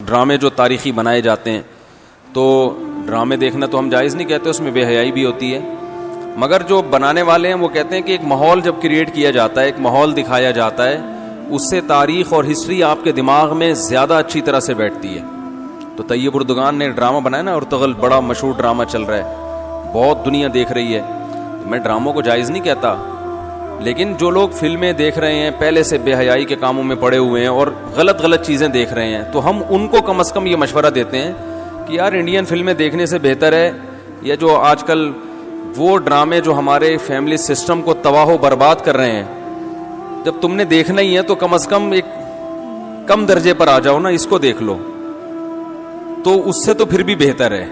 ڈرامے جو تاریخی بنائے جاتے ہیں، تو ڈرامے دیکھنا تو ہم جائز نہیں کہتے، اس میں بے حیائی بھی ہوتی ہے، مگر جو بنانے والے ہیں وہ کہتے ہیں کہ ایک ماحول جب کریٹ کیا جاتا ہے، ایک ماحول دکھایا جاتا ہے، اس سے تاریخ اور ہسٹری آپ کے دماغ میں زیادہ اچھی طرح سے بیٹھتی ہے۔ تو طیب اردگان نے ڈرامہ بنایا نا، ارطغرل بڑا مشہور ڈرامہ چل رہا ہے، بہت دنیا دیکھ رہی ہے، میں ڈراموں کو جائز نہیں کہتا، لیکن جو لوگ فلمیں دیکھ رہے ہیں، پہلے سے بے حیائی کے کاموں میں پڑے ہوئے ہیں اور غلط چیزیں دیکھ رہے ہیں، تو ہم ان کو کم از کم یہ مشورہ دیتے ہیں کہ یار انڈین فلمیں دیکھنے سے بہتر ہے یہ جو آج کل وہ ڈرامے جو ہمارے فیملی سسٹم کو تباہ و برباد کر رہے ہیں، جب تم نے دیکھنا ہی ہے تو کم از کم ایک کم درجے پر آ جاؤ نا، اس کو دیکھ لو، تو اس سے تو پھر بھی بہتر ہے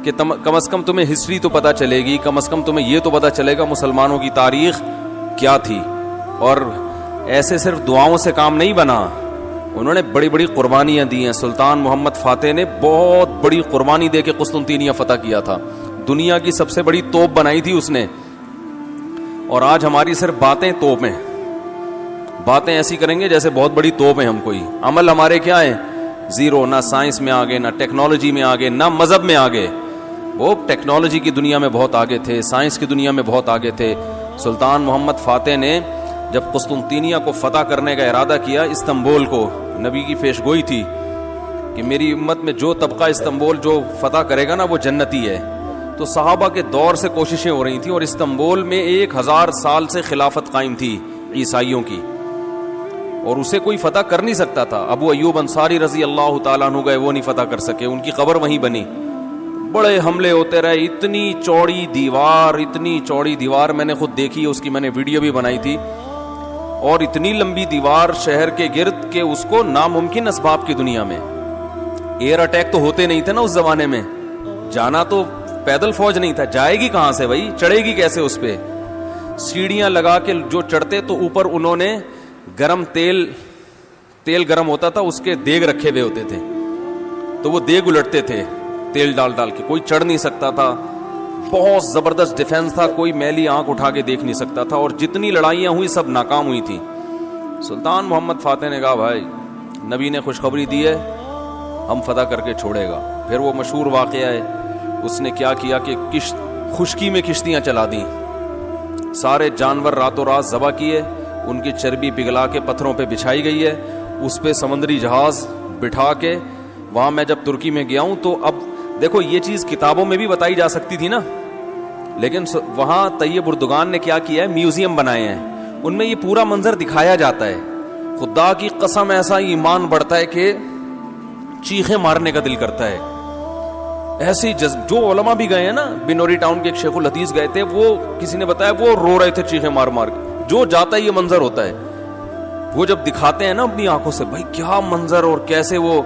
کہ کم از کم تمہیں ہسٹری تو پتہ چلے گی، کم از کم تمہیں یہ تو پتہ چلے گا مسلمانوں کی تاریخ کیا تھی۔ اور ایسے صرف دعاؤں سے کام نہیں بنا، انہوں نے بڑی بڑی قربانیاں دی ہیں۔ سلطان محمد فاتح نے بہت بڑی قربانی دے کے قسطنطینیہ فتح کیا تھا، دنیا کی سب سے بڑی توپ بنائی تھی اس نے، اور آج ہماری صرف باتیں توپ ہیں، باتیں ایسی کریں گے جیسے بہت بڑی توپ ہیں ہم، کوئی عمل ہمارے کیا ہیں زیرو، نہ سائنس میں آگے، نہ ٹیکنالوجی میں آگے، نہ مذہب میں آگے۔ وہ ٹیکنالوجی کی دنیا میں بہت آگے تھے، سائنس کی دنیا میں بہت آگے تھے۔ سلطان محمد فاتح نے جب قسطنطینیہ کو فتح کرنے کا ارادہ کیا، استنبول کو، نبی کی پیش گوئی تھی کہ میری امت میں جو طبقہ استنبول جو فتح کرے گا نا وہ جنتی ہے، تو صحابہ کے دور سے کوششیں ہو رہی تھیں، اور استنبول میں 1000 سال سے خلافت قائم تھی عیسائیوں کی، اور اسے کوئی فتح کر نہیں سکتا تھا۔ ابو ایوب انصاری رضی اللہ تعالیٰ عنہ گئے، وہ نہیں فتح کر سکے، ان کی قبر وہیں بنی، بڑے حملے ہوتے رہے، اتنی چوڑی دیوار میں نے خود دیکھی، اس کی میں نے ویڈیو بھی بنائی تھی، اور اتنی لمبی دیوار شہر کے گرد کہ اس کو ناممکن اسباب کی دنیا میں، ایئر اٹیک تو ہوتے نہیں تھے نا اس زمانے میں، جانا تو پیدل فوج نہیں تھا، جائے گی کہاں سے بھائی، چڑھے گی کیسے اس پہ؟ سیڑھیاں لگا کے جو چڑھتے تو اوپر انہوں نے گرم تیل گرم ہوتا تھا، اس کے دیگ رکھے ہوئے ہوتے تھے، تو وہ دیگ الٹتے تھے تیل ڈال کے، کوئی چڑھ نہیں سکتا تھا، بہت زبردست ڈیفنس تھا، کوئی میلی آنکھ اٹھا کے دیکھ نہیں سکتا تھا، اور جتنی لڑائیاں ہوئی سب ناکام ہوئی تھی۔ سلطان محمد فاتح نے کہا بھائی نبی نے خوشخبری دی ہے، ہم فتح کر کے چھوڑے گا۔ پھر وہ مشہور واقعہ ہے، اس نے کیا کیا کہ خشکی میں کشتیاں چلا دیں، سارے جانور راتوں رات ذبح کیے، ان کی چربی پگھلا کے پتھروں پہ بچھائی گئی ہے، اس پہ سمندری جہاز بٹھا کے، وہاں میں جب ترکی میں گیا ہوں تو اب دیکھو یہ چیز کتابوں میں بھی بتائی جا سکتی تھی نا، لیکن وہاں طیب اردگان نے کیا کیا ہے، میوزیم بنائے ہیں، ان میں یہ پورا منظر دکھایا جاتا ہے۔ خدا کی قسم ایسا ایمان بڑھتا ہے کہ چیخیں مارنے کا دل کرتا ہے، ایسی جو علماء بھی گئے ہیں نا، بنوری ٹاؤن کے ایک شیخ الحدیث گئے تھے، وہ کسی نے بتایا وہ رو رہے تھے چیخیں مار کے، جو جاتا ہے یہ منظر ہوتا ہے، وہ جب دکھاتے ہیں نا اپنی آنکھوں سے، بھائی کیا منظر، اور کیسے وہ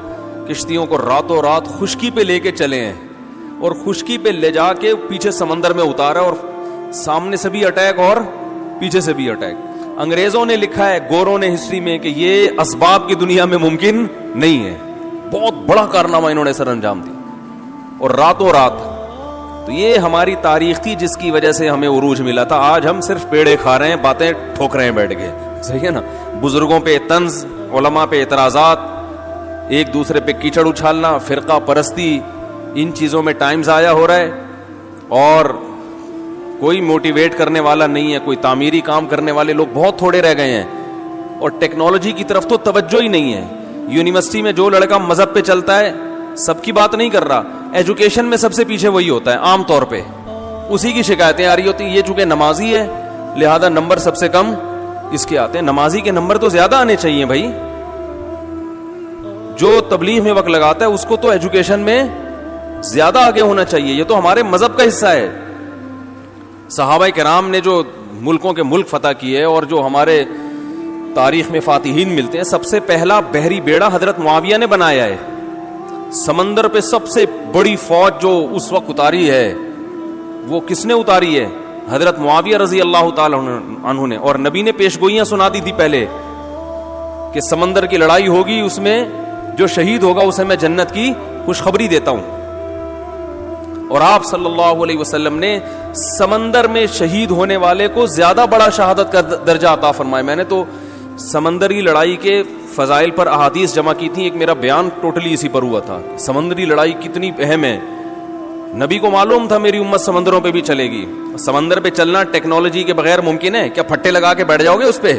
کشتیوں کو راتوں رات خشکی پہ لے کے چلے ہیں، اور خشکی پہ لے جا کے پیچھے سمندر میں اتارا، اور سامنے سے بھی اٹیک اور پیچھے سے بھی اٹیک۔ انگریزوں نے لکھا ہے، گوروں نے ہسٹری میں، کہ یہ اسباب کی دنیا میں ممکن نہیں ہے، بہت بڑا کارنامہ انہوں نے سر انجام دی، اور راتوں رات۔ تو یہ ہماری تاریخ تھی جس کی وجہ سے ہمیں عروج ملا تھا۔ آج ہم صرف پیڑے کھا رہے ہیں، باتیں ٹھوک رہے ہیں بیٹھ کے، صحیح ہے نا؟ بزرگوں پہ طنز، علماء پہ اعتراضات، ایک دوسرے پہ کیچڑ اچھالنا، فرقہ پرستی، ان چیزوں میں ٹائم ضائع ہو رہا ہے، اور کوئی موٹیویٹ کرنے والا نہیں ہے، کوئی تعمیری کام کرنے والے لوگ بہت تھوڑے رہ گئے ہیں، اور ٹیکنالوجی کی طرف تو توجہ ہی نہیں ہے۔ یونیورسٹی میں جو لڑکا مذہب پہ چلتا ہے، سب کی بات نہیں کر رہا، ایجوکیشن میں سب سے پیچھے وہی ہوتا ہے، عام طور پہ اسی کی شکایتیں آ رہی ہوتی ہیں، یہ چونکہ نمازی ہے لہذا نمبر سب سے کم اس کے آتے ہیں۔ نمازی کے نمبر تو زیادہ آنے چاہیے بھائی، جو تبلیغ میں وقت لگاتا ہے اس کو تو ایجوکیشن میں زیادہ آگے ہونا چاہیے، یہ تو ہمارے مذہب کا حصہ ہے۔ صحابہ کرام نے جو ملکوں کے ملک فتح کیے، اور جو ہمارے تاریخ میں فاتحین ملتے ہیں، سب سے پہلا بحری بیڑا حضرت معاویہ نے بنایا ہے۔ سمندر پہ سب سے بڑی فوج جو اس وقت اتاری ہے، وہ کس نے اتاری ہے؟ حضرت معاویہ رضی اللہ تعالی عنہ نے، اور نبی نے پیشگوئیاں سنا دی تھی پہلے کہ سمندر کی لڑائی ہوگی، اس میں جو شہید ہوگا اسے میں جنت کی خوشخبری دیتا ہوں، اور آپ صلی اللہ علیہ وسلم نے سمندر میں شہید ہونے والے کو زیادہ بڑا شہادت کا درجہ عطا فرمایا۔ میں نے تو سمندری لڑائی کے فضائل پر احادیث جمع کی تھیں. ایک میرا بیان ٹوٹلی اسی پر ہوا تھا. سمندری لڑائی کتنی اہم ہے. نبی کو معلوم تھا میری امت سمندروں پہ بھی چلے گی. سمندر پہ چلنا ٹیکنالوجی کے بغیر ممکن ہے کیا؟ پھٹے لگا کے بیٹھ جاؤ گے اس پہ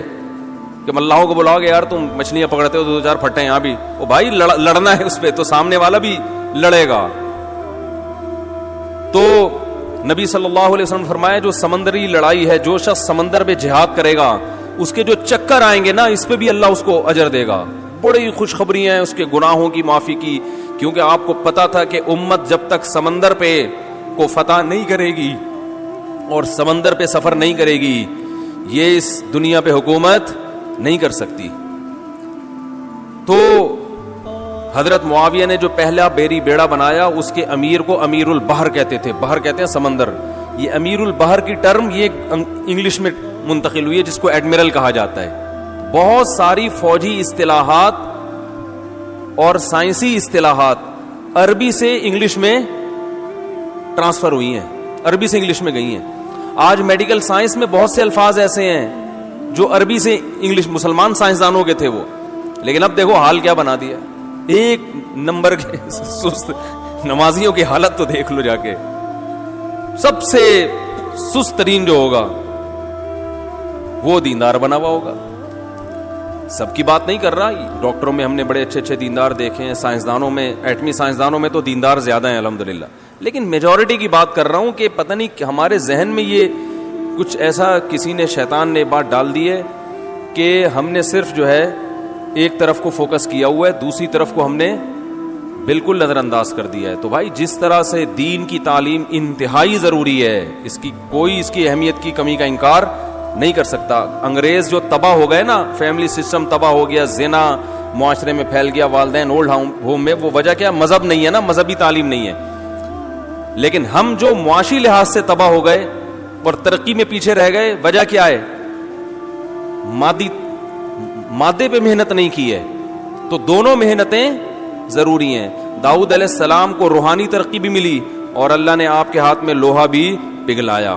کہ ملاحوں کو بلاؤ گے یار تم مچھلیاں پکڑتے ہو تو 2-4 پھٹے یہاں بھی. او بھائی لڑنا ہے اس پہ تو سامنے والا بھی لڑے گا. تو نبی صلی اللہ علیہ وسلم نے فرمایا جو سمندری لڑائی ہے, جو شخص سمندر پہ جہاد کرے گا اس کے جو چکر آئیں گے نا اس پہ بھی اللہ اس کو اجر دے گا. بڑی خوشخبری ہیں اس کے گناہوں کی معافی کی, کیونکہ آپ کو پتا تھا کہ امت جب تک سمندر پہ کو فتح نہیں کرے گی اور سمندر پہ سفر نہیں کرے گی یہ اس دنیا پہ حکومت نہیں کر سکتی. تو حضرت معاویہ نے جو پہلا بیڑا بنایا اس کے امیر کو امیر البحر کہتے تھے. بحر کہتے ہیں سمندر. یہ امیر البحر کی ٹرم یہ انگلش میں منتقل ہوئی ہے جس کو ایڈمرل کہا جاتا ہے. بہت ساری فوجی اصطلاحات اور سائنسی اصطلاحات عربی سے انگلش میں ٹرانسفر ہوئی ہیں, عربی سے انگلش میں گئی ہیں. آج میڈیکل سائنس میں بہت سے الفاظ ایسے ہیں جو عربی سے انگلش, مسلمان سائنسدانوں کے تھے وہ, لیکن اب دیکھو حال کیا بنا دیا. ایک نمبر کے سست نمازیوں کی حالت تو دیکھ لو جا کے. سب سے سست ترین جو ہوگا وہ دیندار بنا ہوا ہوگا. سب کی بات نہیں کر رہا, ڈاکٹروں میں ہم نے بڑے اچھے اچھے دیندار دیکھے ہیں, سائنسدانوں میں, ایٹمی سائنسدانوں میں تو دیندار زیادہ ہیں الحمدللہ, لیکن میجورٹی کی بات کر رہا ہوں کہ پتہ نہیں ہمارے ذہن میں یہ کچھ ایسا کسی نے, شیطان نے بات ڈال دی ہے کہ ہم نے صرف جو ہے ایک طرف کو فوکس کیا ہوا ہے, دوسری طرف کو ہم نے بالکل نظر انداز کر دیا ہے. تو بھائی جس طرح سے دین کی تعلیم انتہائی ضروری ہے, اس کی کوئی اس کی اہمیت کی کمی کا انکار نہیں کر سکتا. انگریز جو تباہ ہو گئے نا, فیملی سسٹم تباہ ہو گیا, زنا معاشرے میں پھیل گیا, والدین اولڈ ہوم میں, وہ وجہ کیا؟ مذہب نہیں ہے نا, مذہبی تعلیم نہیں ہے. لیکن ہم جو معاشی لحاظ سے تباہ ہو گئے اور ترقی میں پیچھے رہ گئے, وجہ کیا ہے؟ مادے پہ محنت نہیں کی ہے. تو دونوں محنتیں ضروری ہیں. داؤد علیہ السلام کو روحانی ترقی بھی ملی اور اللہ نے آپ کے ہاتھ میں لوہا بھی پگھلایا.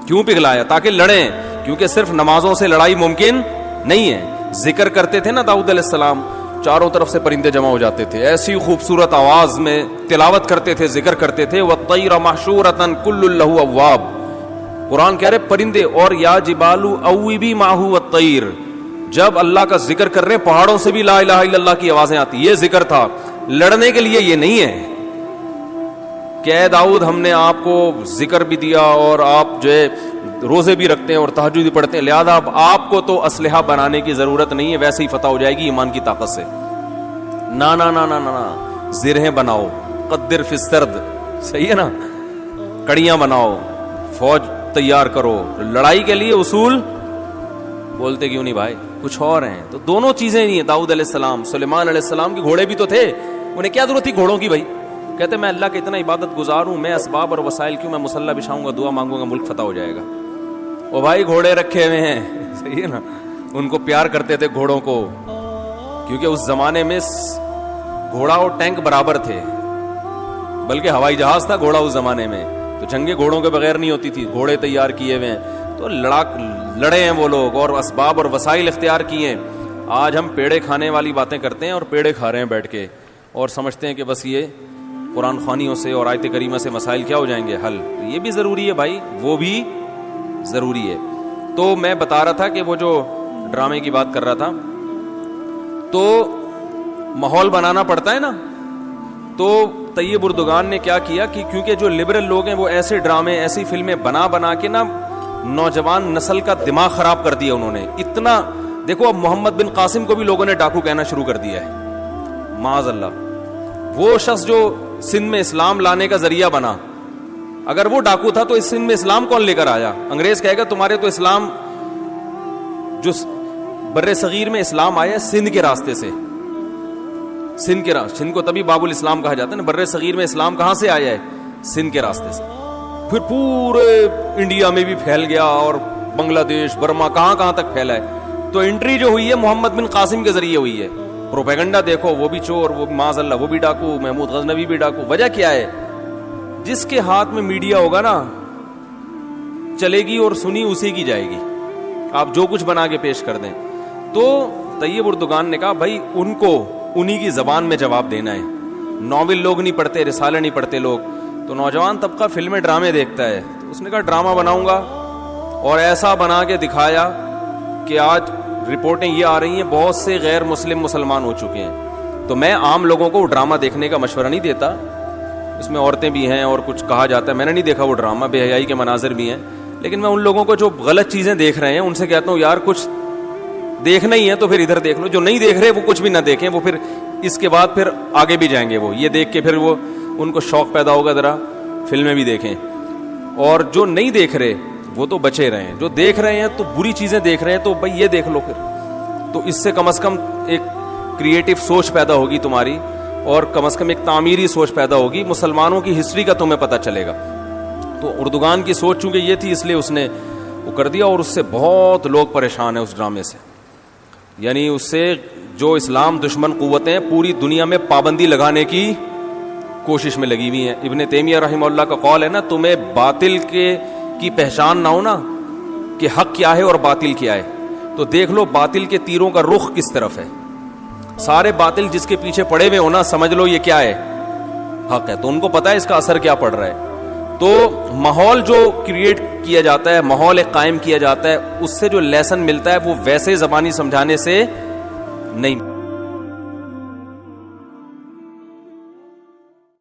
کیوں پگھلایا؟ تاکہ لڑیں, کیونکہ صرف نمازوں سے لڑائی ممکن نہیں ہے. ذکر کرتے تھے نا داؤد علیہ السلام, چاروں طرف سے پرندے جمع ہو جاتے تھے, ایسی خوبصورت آواز میں تلاوت کرتے تھے, ذکر کرتے تھے. وَالطَّيْرَ مَحْشُورَةً كُلٌّ لَهُ أَوَّابٌ. قرآن کہہ رہے پرندے, اور یا جبالُ أَوِّبِي مَعَهُ وَالطَّيْرُ. جب اللہ کا ذکر کر رہے پہاڑوں سے بھی لا الہ الا اللہ کی آوازیں آتی. یہ ذکر تھا, لڑنے کے لیے یہ نہیں ہے کہ اے داؤد ہم نے آپ کو ذکر بھی دیا اور آپ جو ہے روزے بھی رکھتے ہیں اور تہجد بھی پڑھتے ہیں, لہذا اب آپ کو تو اسلحہ بنانے کی ضرورت نہیں ہے, ویسے ہی فتح ہو جائے گی ایمان کی طاقت سے. نا نا نا نا نا, زرہیں بناؤ, قدر فی السرد, صحیح ہے نا, کڑیاں بناؤ, فوج تیار کرو, لڑائی کے لیے اصول بولتے کیوں نہیں بھائی, کچھ اور ہیں. تو دونوں چیزیں نہیں ہیں. داؤد علیہ السلام, سلیمان علیہ السلام کے گھوڑے بھی تو تھے, انہیں کیا ضرورت تھی گھوڑوں کی بھائی؟ کہتے میں اللہ کا اتنا عبادت گزار ہوں, میں اسباب اور وسائل کیوں, میں مصلی بچھاؤں گا, دعا مانگوں گا, ملک فتح ہو جائے گا. او بھائی گھوڑے رکھے ہوئے ہیں, صحیح ہے نا. ان کو پیار کرتے تھے گھوڑوں کو, کیونکہ اس زمانے میں گھوڑا اور ٹینک برابر تھے, بلکہ ہوائی جہاز تھا گھوڑا اس زمانے میں, تو جنگیں گھوڑوں کے بغیر نہیں ہوتی تھی, گھوڑے تیار کیے ہوئے ہیں. تو لڑے ہیں وہ لوگ اور اسباب اور وسائل اختیار کیے ہیں. آج ہم پیڑے کھانے والی باتیں کرتے ہیں اور پیڑے کھا رہے ہیں بیٹھ کے, اور سمجھتے ہیں کہ بس یہ قرآن خوانیوں سے اور آیت کریمہ سے مسائل کیا ہو جائیں گے حل. یہ بھی ضروری ہے بھائی, وہ بھی ضروری ہے. تو میں بتا رہا تھا کہ وہ جو ڈرامے کی بات کر رہا تھا, تو ماحول بنانا پڑتا ہے نا. تو طیب اردگان نے کیا کیا کہ کیونکہ جو لبرل لوگ ہیں وہ ایسے ڈرامے, ایسی فلمیں بنا کے نا نوجوان نسل کا دماغ خراب کر دیا انہوں نے. اتنا دیکھو, اب محمد بن قاسم کو بھی لوگوں نے ڈاکو کہنا شروع کر دیا ہے, معاذ اللہ. وہ شخص جو سندھ میں اسلام لانے کا ذریعہ بنا, اگر وہ ڈاکو تھا تو اس سندھ میں اسلام کون لے کر آیا؟ انگریز کہے گا تمہارے تو اسلام, جو بر صغیر میں اسلام آیا سندھ کے راستے سے, سندھ کے راستے, سندھ کو تبھی باب الاسلام کہا جاتا ہے نا. بر صغیر میں اسلام کہاں سے آیا ہے؟ سندھ کے راستے سے. پھر پورے انڈیا میں بھی پھیل گیا اور بنگلہ دیش, برما, کہاں تک پھیلا ہے. تو انٹری جو ہوئی ہے محمد بن قاسم کے ذریعے ہوئی ہے. پروپیگنڈا دیکھو, وہ بھی چور, وہ معاذ اللہ وہ بھی ڈاکو, محمود غزنوی بھی ڈاکو. وجہ کیا ہے؟ جس کے ہاتھ میں میڈیا ہوگا نا چلے گی اور سنی اسی کی جائے گی, آپ جو کچھ بنا کے پیش کر دیں. تو طیب اردگان نے کہا بھائی ان کو انہی کی زبان میں جواب دینا ہے, ناول لوگ نہیں پڑھتے, رسالے نہیں پڑھتے لوگ, تو نوجوان طبقہ فلمیں ڈرامے دیکھتا ہے. تو اس نے کہا ڈرامہ بناؤں گا, اور ایسا بنا کے دکھایا کہ آج رپورٹیں یہ آ رہی ہیں بہت سے غیر مسلم مسلمان ہو چکے ہیں. تو میں عام لوگوں کو ڈرامہ دیکھنے کا مشورہ نہیں دیتا, اس میں عورتیں بھی ہیں اور کچھ کہا جاتا ہے, میں نے نہیں دیکھا وہ ڈرامہ, بے حیائی کے مناظر بھی ہیں, لیکن میں ان لوگوں کو جو غلط چیزیں دیکھ رہے ہیں ان سے کہتا ہوں یار کچھ دیکھنا ہی ہے تو پھر ادھر دیکھ لو, جو نہیں دیکھ رہے وہ کچھ بھی نہ دیکھیں, وہ پھر اس کے بعد پھر آگے بھی جائیں گے, وہ یہ دیکھ کے پھر وہ ان کو شوق پیدا ہوگا ذرا فلمیں بھی دیکھیں. اور جو نہیں دیکھ رہے وہ تو بچے رہے ہیں, جو دیکھ رہے ہیں تو بری چیزیں دیکھ رہے ہیں تو بھائی یہ دیکھ لو پھر, تو اس سے کم از کم ایک کریٹو سوچ پیدا ہوگی تمہاری, اور کم از کم ایک تعمیری سوچ پیدا ہوگی, مسلمانوں کی ہسٹری کا تمہیں پتہ چلے گا. تو اردگان کی سوچ چونکہ یہ تھی اس لیے اس نے وہ کر دیا, اور اس سے بہت لوگ پریشان ہیں اس ڈرامے سے. یعنی اس سے جو اسلام دشمن قوتیں پوری دنیا میں پابندی لگانے کی کوشش میں لگی ہوئی ہیں. ابن تیمیہ رحمہ اللہ کا قول ہے نا, تمہیں باطل کی پہچان نہ ہو نا کہ حق کیا ہے اور باطل کیا ہے, تو دیکھ لو باطل کے تیروں کا رخ کس طرف ہے. سارے باطل جس کے پیچھے پڑے ہوئے ہو نا, سمجھ لو یہ کیا ہے, حق ہے, تو ان کو پتا ہے اس کا اثر کیا پڑ رہا ہے. تو ماحول جو کریٹ کیا جاتا ہے, ماحول ایک قائم کیا جاتا ہے, اس سے جو لیسن ملتا ہے وہ ویسے زبانی سمجھانے سے نہیں.